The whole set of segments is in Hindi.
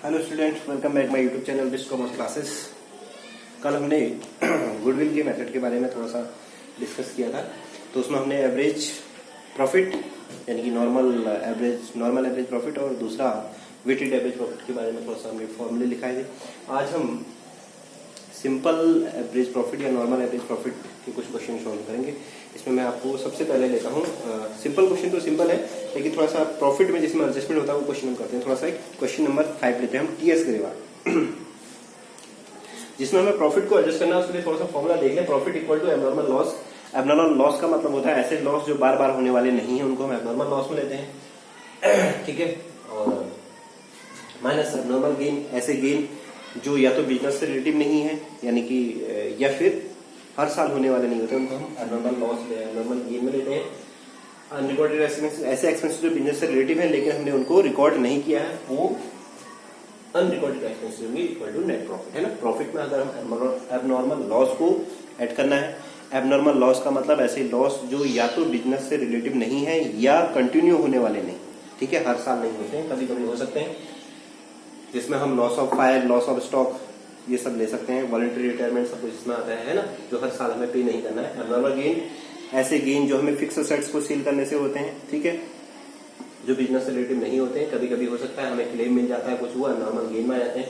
Hello student, welcome back my YouTube channel best commerce classes. कल हमने गुडविल के मेथड के बारे में थोड़ा सा डिस्कस किया था। तो उसमें हमने एवरेज प्रॉफिट यानी कि नॉर्मल एवरेज प्रॉफिट और दूसरा वेटेड एवरेज प्रॉफिट के बारे में थोड़ा सा हमने फॉर्मूले लिखाए थे। आज हम सिंपल एवरेज प्रॉफिट या नॉर्मल एवरेज प्रॉफिट के कुछ क्वेश्चन सॉल्व करेंगे। इसमें मैं आपको सबसे पहले लेता हूँ सिंपल क्वेश्चन। तो सिंपल है लेकिन थोड़ा सा प्रॉफिट में जिसमें एडजस्टमेंट होता है वो क्वेश्चन हम करते हैं। थोड़ा सा क्वेश्चन नंबर 5 लेते हैं हम, टीएस ग्रेवाल, जिसमें हमें प्रॉफिट को एडजस्ट करना है। उसके लिए थोड़ा सा फॉर्मूला देख लें। Profit equal to abnormal loss. Abnormal loss का मतलब होता है ऐसे लॉस जो बार बार होने वाले नहीं है, उनको हम एबनॉर्मल लॉस में लेते हैं, ठीक है। और माइनस एबनॉर्मल गेन, ऐसे गेन जो या तो बिजनेस से रिलेटिव नहीं है यानी कि या फिर हर साल होने वाले नहीं होते, उनको हम एबनॉर्मल लॉस एबनॉर्मल गेन में लेते हैं। अनरिकॉर्डेड एक्सपेंसेस, ऐसे एक्सपेंसेस जो बिजनेस से रिलेटिव है लेकिन हमने उनको रिकॉर्ड नहीं किया है, वो अनरिकॉर्डेड एक्सपेंसेस होंगे इक्वल टू नेट प्रॉफिट, है ना। प्रॉफिट में अगर हम एबनॉर्मल लॉस को ऐड करना है, एबनॉर्मल लॉस का मतलब ऐसे लॉस जो या तो बिजनेस से रिलेटिव नहीं है या कंटिन्यू होने वाले नहीं, ठीक है, हर साल नहीं होते हैं, कभी कभी हो सकते हैं, जिसमें हम loss of fire, loss of stock ये सब ले सकते हैं। वॉलंटरी रिटायरमेंट सब कुछ इसमें आता है ना, जो हर साल हमें पे नहीं करना है। एबनॉर्मल गेन, ऐसे गेन जो हमें फिक्स एसेट्स को सेल करने से होते हैं, ठीक है, जो बिजनेस से रिलेटिव नहीं होते हैं, कभी कभी हो सकता है हमें क्लेम मिल जाता है कुछ हुआ, नॉर्मल गेन में आ जाते हैं।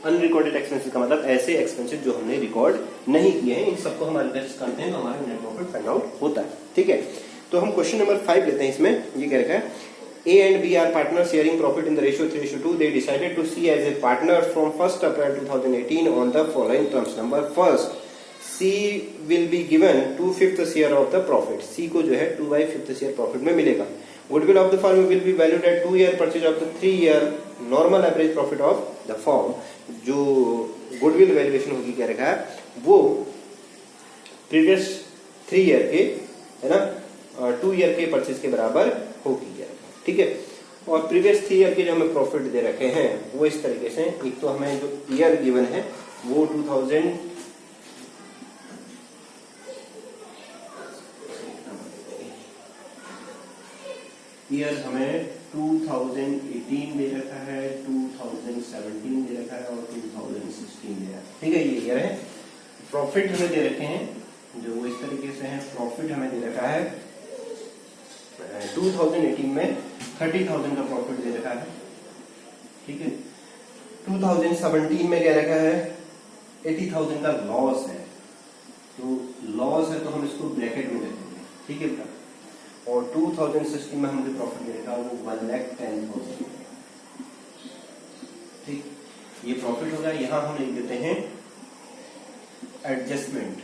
अनरिकॉर्डेड एक्सपेंसेस का मतलब ऐसे एक्सपेंसेस जो हमने रिकॉर्ड नहीं किए हैं, इन सबको हम एडजस्ट करते हैं तो हमारा नेट प्रॉफिट फाइंड आउट होता है, ठीक है। तो हम क्वेश्चन नंबर 5 लेते हैं। इसमें ये कह रखा है A and B are partners sharing profit in the ratio 3:2. They decided to see as a partner from 1st April 2018 on the following terms. Number first, C will be given 2/5 share of the profit. C को जो है 2/5 share profit में मिलेगा। Goodwill of the firm will be valued at 2-year purchase of the 3-year normal average profit of the firm. जो goodwill valuation होगी क्या रखा है वो previous 3 year के, है ना, 2 year के परचेज के बराबर होगी, ठीक है। और प्रीवियस 3 ईयर के जो हमें प्रॉफिट दे रखे हैं वो इस तरीके से, एक तो हमें जो ईयर गिवन है वो 2000 ईयर हमें 2018 दे रखा है, 2017 दे रखा है और 2016 दे रखा है, ठीक है, ये ईयर है। प्रॉफिट हमें दे रखे हैं जो वो इस तरीके से है। प्रॉफिट हमें दे रखा है 2018 में 30,000 का प्रॉफिट दे रखा है, ठीक है। 2017 में क्या रखा है 80,000 का लॉस है, तो लॉस है तो हम इसको ब्रैकेट में रखेंगे, ठीक है बेटा। और 2016 में हमने प्रॉफिट दे रखा वो 1,10,000, ठीक, ये प्रॉफिट होगा। यहां हम लिख देते हैं एडजस्टमेंट।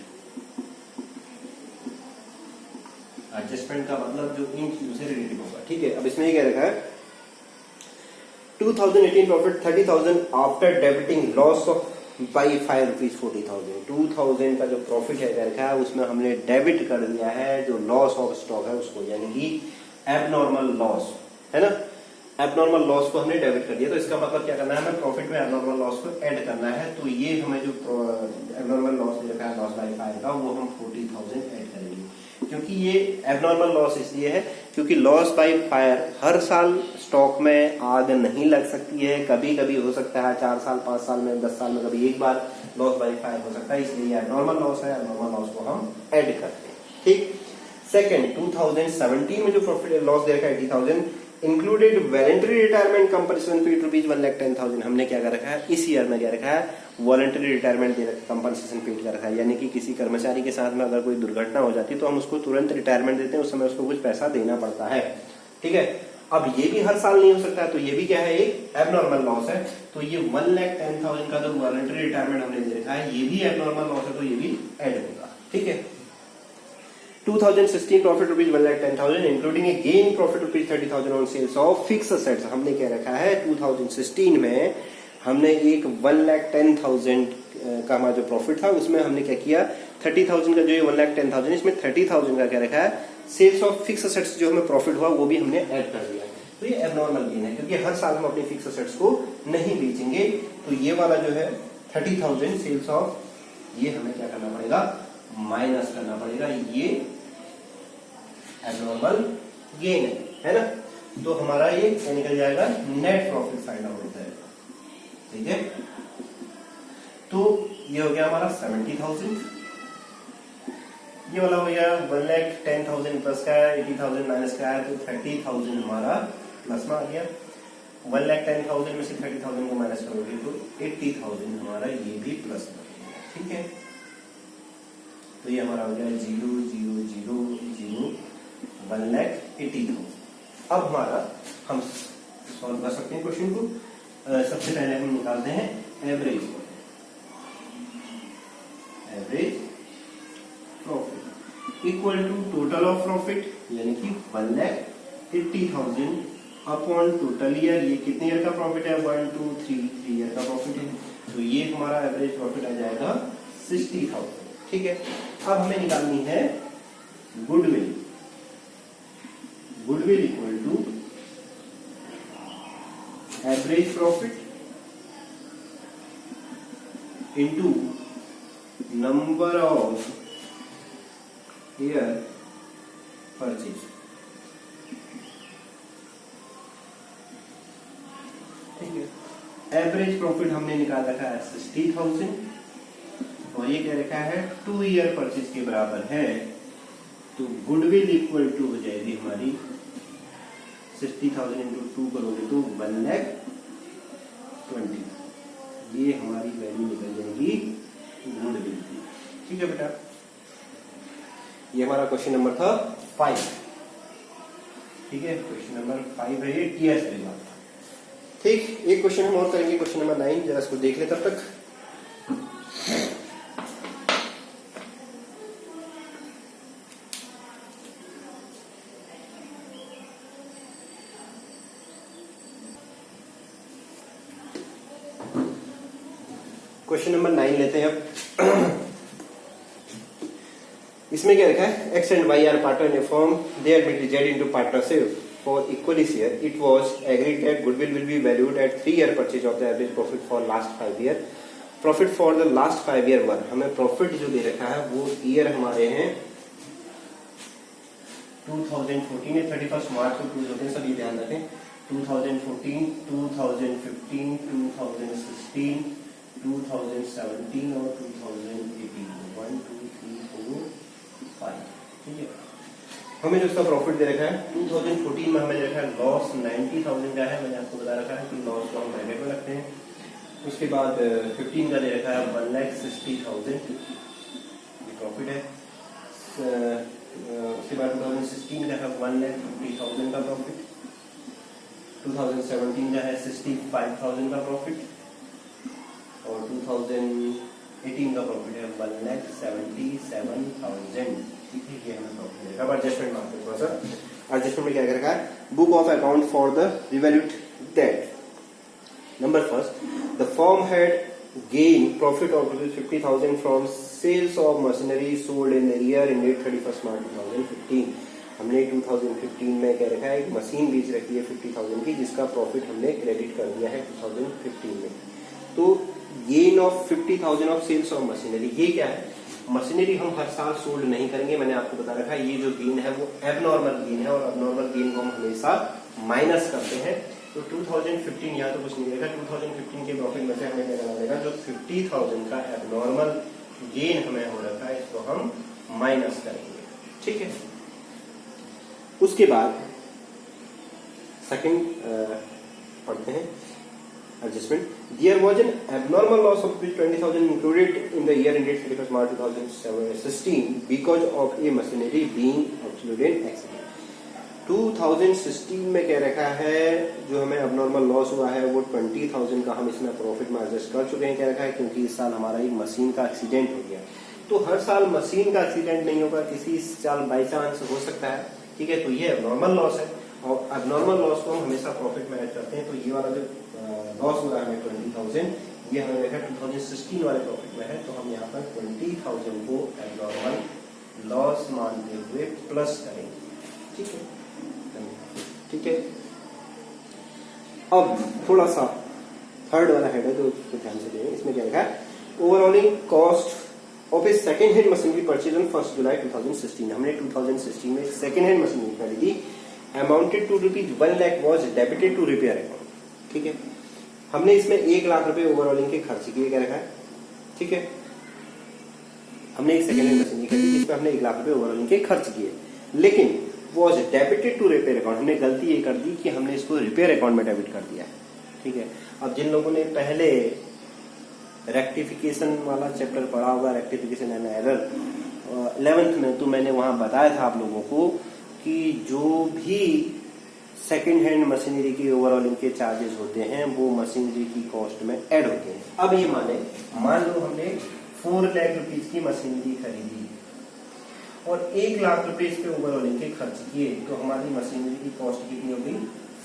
एडजस्टमेंट का मतलब जो इन चीजों से रिलेटेड होगा, ठीक है। अब इसमें ये क्या रखा है 2018 profit 30,000 after debiting loss of by ₹5.40,000। 2000 का जो प्रॉफिट है क्या रखा है उसमें हमने डेबिट कर दिया है जो लॉस ऑफ स्टॉक है उसको, यानी कि एबनॉर्मल लॉस, है ना। एबनॉर्मल लॉस को हमने डेबिट कर दिया, तो इसका मतलब क्या करना है हमें प्रॉफिट में एबनॉर्मल लॉस को ऐड करना है। तो ये हमें जो एबनॉर्मल लॉस दे रखा है लॉस बाई 5 का वो हम 40,000 ऐड करेंगे, क्योंकि ये एबनॉर्मल लॉस इसलिए है क्योंकि लॉस बाय फायर हर साल स्टॉक में आग नहीं लग सकती है, कभी कभी हो सकता है 4 साल 5 साल में 10 साल में कभी एक बार लॉस बाय फायर हो सकता है, इसलिए एबनॉर्मल लॉस है। एबनॉर्मल लॉस को हम ऐड करते हैं, ठीक। सेकंड, 2017 में जो प्रॉफिट लॉस दे रखा है 80,000 included voluntary retirement compensation paid ₹1,10,000। हमने क्या कर रखा है इस ईयर में क्या रखा है वॉलंटरी रिटायरमेंट दे रखा, कंपनसेशन पेड कर रखा है, यानी कि किसी कर्मचारी के साथ में अगर कोई दुर्घटना हो जाती है तो हम उसको तुरंत रिटायरमेंट देते हैं, उस समय उसको कुछ पैसा देना पड़ता है, ठीक है। अब ये भी हर साल नहीं हो सकता है, तो ये भी क्या है एक एबनॉर्मल लॉस है। तो ये 1,10,000 का जो वॉलंटरी रिटायरमेंट हमने दे रखा है ये भी एबनॉर्मल लॉस है, तो ये भी ऐड होगा, ठीक है। 2016 profit ₹1,10,000 including a gain profit ₹30,000 on sales of fix assets. हमने क्या रखा है 2016 में हमने एक 1,10,000 का हमारा जो प्रॉफिट था उसमें हमने क्या किया 30,000 का जो ये 1,10,000 इसमें 30,000 का क्या रखा है सेल्स ऑफ फिक्स एसेट्स जो हमें प्रॉफिट हुआ वो भी हमने ऐड कर दिया। तो ये एबनॉर्मल गेन है क्योंकि हर साल हम अपनी फिक्स एसेट्स को नहीं बेचेंगे, तो ये वाला जो है 30,000 सेल्स ऑफ ये हमें क्या करना पड़ेगा माइनस करना पड़ेगा, ये एबनॉर्मल गेन है ना। तो हमारा ये निकल जाएगा नेट प्रॉफिट फाइंड आउट होता है, ठीक है। तो ये हो गया हमारा 70,000, ये वाला हो गया 1,10,000 प्लस का है, 80,000 माइनस का है, तो 30,000 हमारा प्लस में आ गया। 1,10,000 में से 30,000 को माइनस करोगे तो 80,000 हमारा ये भी प्लस में आ गया, ठीक है। तो ये हमारा हो गया 0,0,0,0, 1,80,000। अब हमारा हम सॉल्व कर सकते हैं क्वेश्चन को। सबसे पहले हम निकालते हैं average profit equal to total of profit, यानी कि 1,80,000 अपॉन टोटल ईयर। ये कितने ईयर का प्रॉफिट है? 1, 2, 3 ईयर का प्रॉफिट है। तो ये हमारा एवरेज प्रॉफिट आ जाएगा 60,000, ठीक है। अब हमें निकालनी है goodwill equal to average profit into number of year purchase. ठीक है। एवरेज प्रॉफिट हमने निकाल रखा है 60,000 और ये क्या रखा है 2 ईयर परचेज के बराबर है। तो गुडविल इक्वल टू हो जाएगी हमारी 60,000 इंटू 2 करोगे तो 1,20,000, ये हमारी वैल्यू निकल जाएगी गुडविल की, ठीक है बेटा। ये हमारा क्वेश्चन नंबर था 5, ठीक है। क्वेश्चन नंबर 5 है ये टीएस वाला, ठीक। एक क्वेश्चन हम और करेंगे, क्वेश्चन नंबर 9, जरा इसको देख ले तब तक। क्वेश्चन नंबर 9 लेते हैं अब। इसमें क्या लिखा है? X and Y are partner in form, they are been Z into partnership for equally share. It was agreed that goodwill will be valued at 3 year purchase of the average profit for last 5 year. Profit for the last 5 year one, हमें प्रॉफिट जो दे रखा है वो ईयर हमारे हैं 2014 है, 31 मार्च को क्लोज होते हैं, सभी ध्यान रखें। 2014, 2015, 2016, 2017 और 2018, 1, 2, 3, 4, 5, ठीक है। हमें जो इसका प्रॉफिट दे रखा है 2014 में हमें दे रखा है लॉस 90,000 का है, मैंने आपको बता रखा है कि लॉस को हम ब्रैकेट में रखते हैं। उसके बाद 15 का दे रखा है 1,60,000, ये प्रॉफिट है। उसके बाद 2016 का है 1,50,000 का प्रॉफिट। 2017 का है 65,000 का प्रॉफिट और 2018 का प्रॉफिट है 1,77,000, ठीक है। ये हमें प्रॉफिट है। अब एडजस्टमेंट मारते हैं थोड़ा सा। एडजस्टमेंट में क्या कर रखा है? Book of account for the revalued date. Number first, the firm had gain profit of 50,000 from sales of machinery sold in the year ended 31 March 2015। हमने 2015 में क्या रखा है? एक मशीन बेच रखी है 50,000 की, जिसका प्रॉफिट हमने क्रेडिट कर दिया है 2015 में। तो gain of 50,000 of sales of machinery, ये क्या है? मशीनरी हम हर साल सोल्ड नहीं करेंगे, मैंने आपको बता रखा है। ये जो गेन है वो एबनॉर्मल गेन है और एबनॉर्मल गेन को हम हमेशा माइनस करते हैं। तो 2015 यहाँ तो कुछ नहीं रहेगा। 2015 के प्रॉफिट में से हमें क्या करना पड़ेगा? जो 50,000 का एबनॉर्मल गेन हमें हो रखा है इसको हम माइनस करेंगे, ठीक है। उसके बाद सेकंड पढ़ते हैं adjustment. There was an abnormal loss of 20,000 included in the year ended 31st March 2016 because of a machinery being obsolete and accident. 2016 में क्या रखा है? जो हमें abnormal loss हुआ है वो 20,000 का हम इसमें प्रॉफिट में एडजस्ट कर चुके हैं। क्या रखा है? क्योंकि इस साल हमारा एक मशीन का एक्सीडेंट हो गया। तो हर साल मशीन का एक्सीडेंट नहीं होगा, किसी साल बाई चांस हो सकता है, ठीक है। तो ये abnormal loss है और abnormal loss को हम हमेशा प्रॉफिट में ऐड करते हैं। तो ये वाला जो लॉस हुआ है 20,000, ये हमें देखा 2016 वाले प्रॉफिट में है। तो हम यहाँ पर 20,000 को एबनॉर्मल लॉस मानते हुए प्लस करेंगे, ठीक है, ठीक है। अब थोड़ा सा थर्ड वाला हेड है तो उसको ध्यान से देंगे। इसमें क्या लिखा है? Overhauling cost of a second hand machinery purchase on 1 July 2016। हमने 2016 में सेकेंड हैंड मशीनरी खरीदी, amounted to ₹1 lakh was debited to repair account, ठीक है। हमने इसमें 1 लाख रुपए ओवरऑलिंग के खर्च किए क्या रखा है, ठीक है। हमने एक सेकेंड हैंड मशीन खरीदी जिसमें हमने 1 लाख रुपए ओवरऑलिंग के खर्च किए, लेकिन was debited to repair account. हमने गलती ये कर दी कि हमने इसको रिपेयर अकाउंट में डेबिट कर दिया है, ठीक है। अब जिन लोगों ने पहले रेक्टिफिकेशन वाला चैप्टर पढ़ा होगा, रेक्टिफिकेशन एंड एरर 11th में, तो मैंने वहां बताया था आप लोगों को कि जो भी सेकेंड हैंड मशीनरी की ओवरऑलिंग के चार्जेस होते हैं वो मशीनरी की कॉस्ट में ऐड होते हैं। अब ये मान लो हमने 4 लाख रुपीज की मशीनरी खरीदी और 1 लाख रुपए इस पे ओवरऑलिंग के खर्च किए, तो हमारी मशीनरी की कॉस्ट कितनी होगी,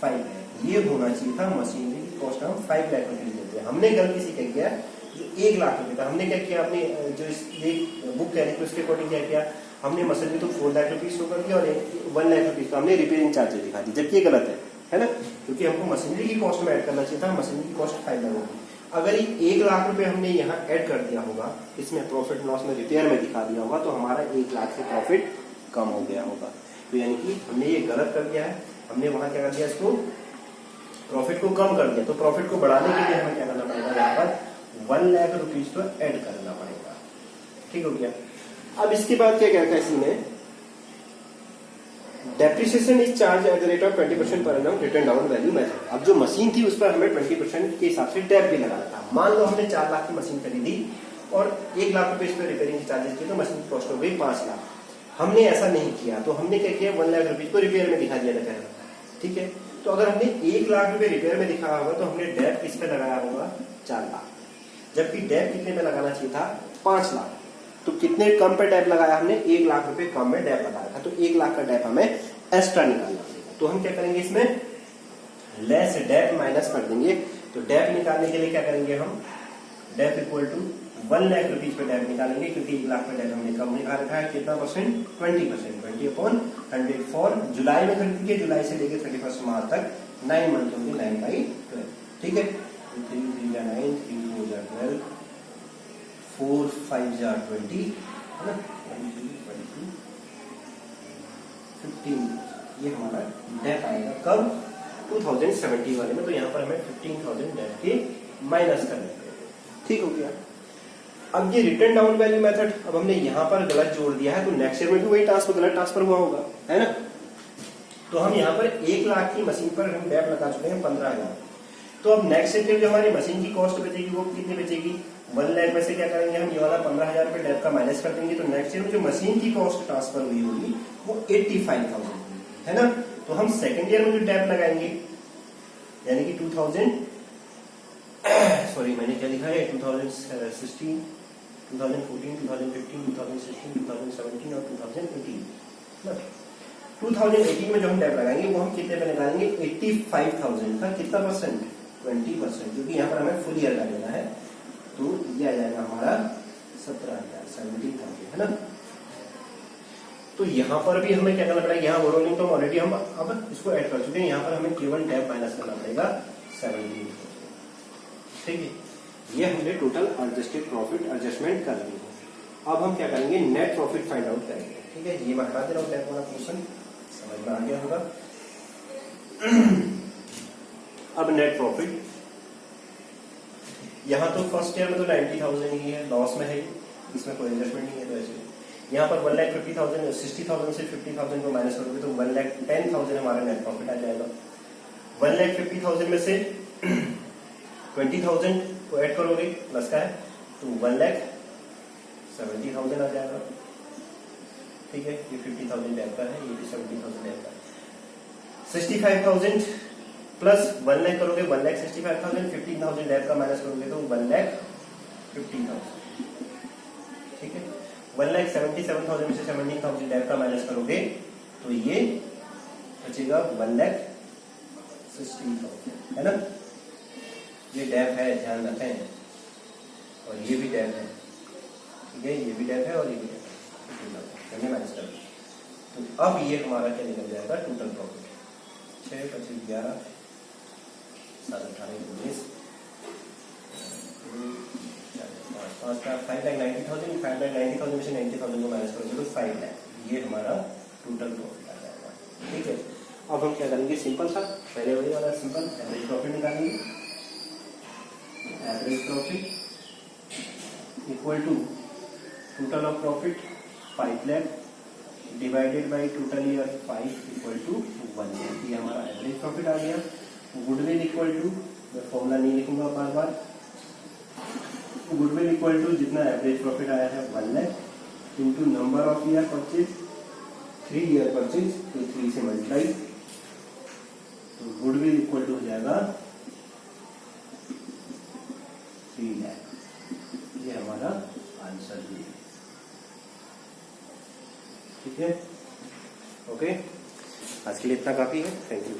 5 लाख। ये होना चाहिए था मशीनरी की कॉस्ट हम 5 लाख रुपीज देते हैं। हमने गलती से क्या किया, जो 1 लाख रुपए था हमने क्या किया, अपने जो ये बुक कह रही थी उसके अकॉर्डिंग क्या किया, हमने मशीनरी तो 4 लाख रुपीज शो कर दिया और 1 लाख रुपीज का हमने रिपेयरिंग चार्जेस दिखा दी, जबकि ये गलत है ना, क्योंकि हमको मशीनरी की कॉस्ट में ऐड करना चाहिए था, मशीनरी की कॉस्ट 5 लाख होगी। अगर ये 1 लाख रुपए हमने यहाँ ऐड कर दिया होगा, इसमें प्रॉफिट लॉस में रिपेयर में दिखा दिया होगा, तो हमारा 1 लाख से प्रॉफिट कम हो गया होगा। तो यानी कि हमने ये गलत कर दिया है, हमने वहां क्या कर दिया, इसको प्रॉफिट को कम कर दिया। तो प्रॉफिट को बढ़ाने के लिए हमें क्या करना पड़ेगा, यहाँ पर 1 लाख रुपीज तो ऐड करना पड़ेगा, ठीक हो गया। अब इसके बाद क्या कहता है इसी में, depreciation is charge at the rate of 20% per annum return down value method. अब जो मशीन थी उस पर हमें 20% के हिसाब से डेप भी लगाना था। मान लो हमने 4 लाख की मशीन खरीदी और 1 लाख रुपए इस पर रिपेयरिंग के चार्जेस किए, तो मशीन की कॉस्ट हो गई 5 लाख। हमने ऐसा नहीं किया, तो हमने क्या किया, 1 लाख रुपीज को रिपेयर में दिखा दिया था, ठीक है। तो अगर हमने 1 लाख रुपए रिपेयर में दिखाया होगा तो हमने डेप किस पे लगाया होगा, 4 लाख, जबकि डेप कितने पे लगाना चाहिए था, 5 लाख। तो कितने कम पे डेप लगाया हमने, 1 लाख रुपए कम में डेप लगाया था, तो 1 लाख का डेप हमें एक्स्ट्रा निकालना पड़ेगा। तो हम क्या करेंगे, इसमें लेस डेप माइनस कर देंगे। तो डेप निकालने के लिए क्या करेंगे हम, dep equal to 1 lakh rupees पे डेप निकालेंगे, क्योंकि 1 लाख पे डेप हमने कम निकाल रखा है। कितना परसेंट, 20%, 20/100 फॉर जुलाई में खरीदी है, जुलाई से लेके 31 मार्च तक 9 मंथ होंगे, 9/12, ठीक है। 3 3 जा 9, 3 4 जा 12, 4 5 जा 20, है ना, 22, 15, ये हमारा डेप आएगा कब, 2070 वाले में। तो यहाँ पर हमें 15,000 डेप के माइनस करने पड़ेंगे, ठीक हो गया। अब ये रिटर्न डाउन वैल्यू मेथड, अब हमने यहाँ पर गलत जोड़ दिया है, तो नेक्स्ट ईयर में भी वही ट्रांसफर, गलत ट्रांसफर हुआ होगा, है ना। तो हम यहाँ पर 1 लाख की मशीन पर हम डेप लगा चुके हैं 15,000। तो अब नेक्स्ट ईयर जो हमारी मशीन की कॉस्ट बचेगी वो कितनी बचेगी, 1 लाख में से क्या करेंगे हम, ये वाला 15,000 रुपए डेप का माइनस कर देंगे। तो नेक्स्ट ईयर में जो मशीन की कॉस्ट ट्रांसफर हुई होगी वो 85,000 है ना। तो हम सेकेंड ईयर में जो डेप लगाएंगे, यानी कि 2000, सॉरी मैंने क्या लिखा है, 2016, 2014, 2015, 2016, 2017 और 2018 2018 में जो हम डेप लगाएंगे वो हम कितने पे निकालेंगे, 85,000 का कितना परसेंट, 20%, क्योंकि यहाँ पर हमें फुल ईयर का लेना है। तो ये आ जाएगा हमारा 17,000, 17,000, है ना। तो यहाँ पर भी हमें क्या करना पड़ेगा, यहाँ ओवरऑलिंग तो ऑलरेडी हम अब इसको ऐड कर चुके हैं, यहाँ पर हमें केवल डेप माइनस करना पड़ेगा 17,000, ठीक है। ये हमने टोटल एडजस्टेड प्रॉफिट एडजस्टमेंट कर ली है। अब हम क्या करेंगे, नेट प्रॉफिट फाइंड आउट करेंगे, ठीक है। ये मैं हटा दे रहा हूँ, डेप वाला क्वेश्चन समझ में आ गया होगा। अब नेट प्रॉफिट, यहाँ तो फर्स्ट ईयर में तो 90,000 ही है, लॉस में है, इसमें कोई एडजस्टमेंट नहीं है। तो ऐसे यहाँ पर 1,50,000, 60,000 से 50,000 को माइनस करोगे तो 1,10,000 हमारा नेट प्रॉफिट आ जाएगा। 1,50,000 में से 20,000 को ऐड करोगे, प्लस का है, तो 1,70,000 आ जाएगा, ठीक है। ये 50,000 डेप का है, ये भी 70,000 डेप का है। 65,000 प्लस 1 लाख करोगे, 1,65,000, 15,000 डेप का माइनस करोगे तो 1,50,000, ठीक है। 1,77,000 में से 17,000 डेप का माइनस करोगे तो ये बचेगा 1,60,000, है ना। ये डेप है, ध्यान रखें, और ये भी डेप है, ठीक है, ये भी डेप है और ये भी डेप है, माइनस कर। तो अब ये हमारा क्या निकल जाएगा, टोटल प्रॉफिट 6, 25, 11, 7, 18, 19, 5,90,000, 5,90,000 में से 90,000 को माइनस करोगे तो 5 लाख, ये हमारा टोटल प्रॉफिट आ जाएगा, ठीक है। अब हम क्या करेंगे, सिंपल सा पहले वही वाला सिंपल एवरेज प्रॉफिट निकालेंगे। Average profit equal to total of profit 5 lakh divided by total year 5 equal to 1 lakh. ये हमारा एवरेज प्रॉफिट आ गया। गुडविल इक्वल टू, मैं फॉर्मूला नहीं लिखूंगा बार बार, गुडविल इक्वल टू जितना एवरेज प्रॉफिट आया है 1 lakh into number of year purchase, 3 year purchase, तो 3 से मल्टीप्लाई, तो गुडविल इक्वल टू हो जाएगा 3 लाख। ये हमारा आंसर है। ठीक है, ओके, आज के लिए इतना काफी है। Thank you.